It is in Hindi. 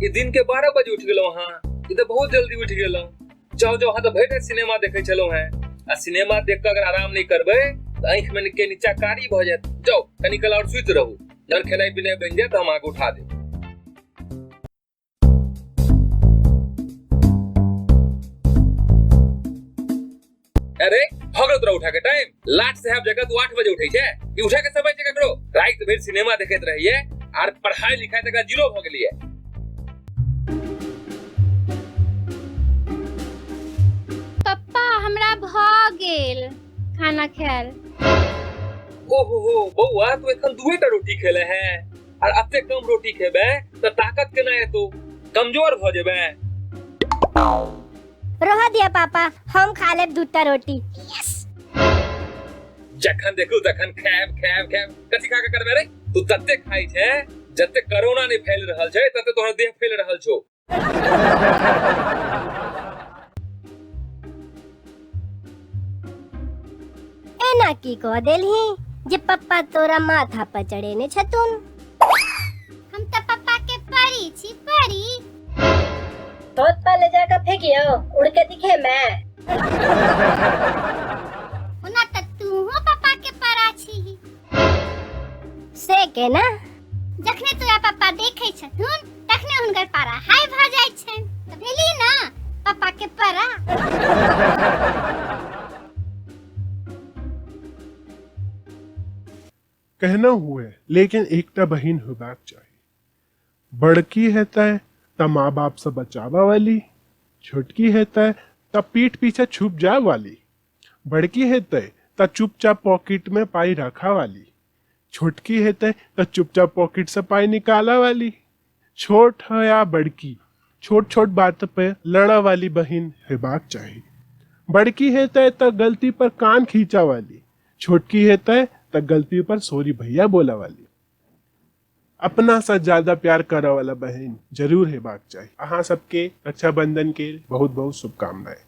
ये दिन के 12 बजे उठ गेलो हाँ, ये तो बहुत जल्दी उठ गेलो। जाओ जाओ हाँ तो भैर सिनेमा देखे चलो हैं। आ सिनेमा देख कर अगर आराम नहीं करबे तो आंख में के नीचा कारी भ जात। जाओ कनी कल और सुत रहू, जब खेनाई पिनाई बन जाए तो हम आगे उठा दे। अरे भगल तोरा उठा के टाइम लाट साहब जगह तू 8 बजे उठे छे, ई उठा के समय जगह करो। रात भर सिनेमा देखत रहिए और पढ़ाई लिखाई तक जीरो भ गेलिए। पप्पा हमरा भ गेल खाना खायल। ओहो हो बउआ तू एखन दुएटा रोटी खेले है और अते कम रोटी खेबे तो ताकत केना एतो, कमजोर भ जेबे। रह दिया पापा, हम खा लेब 2टा रोटी। यस। जखन देखू तखन खाएब खाएब खाएब कथि खा के करबे रे? तू तत्ते खाई छे जत्ते कोरोना नहीं फैल रहल छै तत्ते तोहर देह फैल रहल छौ। एना की कह देलही जे पप्पा तोरा माथा पर चढ़े ने छथुन। हम तो पप्पा के परी छी, परी। तोत पर ले जाकर फेंकियो, उड़ के दिखे मैं। ओना त तू हो पप्पा के परा छी। से के ना जखने तोरा पप्पा देखे छथुन तखने हुनकर पारा हाई भ जाय छै, त भेली ना पप्पा के परा। कहना हुए लेकिन एकटा बहिन होबाक चाही। बड़की हेतै त माँ बाप से बचावा वाली, छोटकी हेतै त पीठ पीछे छुप जाए वाली, बड़की हेतै त चुपचाप पॉकेट में पाई रखा वाली, छोटकी हेतै त चुपचाप पॉकेट से पाई निकाला वाली। छोट है या बड़की, छोट छोट बात पे लड़ा वाली बहिन हेबाक चाही। बड़की हेतै त गलती पर कान खींचा वाली, छोटकी हेतै त गलती पर सॉरी भैया बोला वाली। अपना से ज्यादा प्यार करे वाला बहन जरूर हेबाक चाही। अहाँ सबके रक्षाबंधन के बहुत बहुत शुभकामनाएं।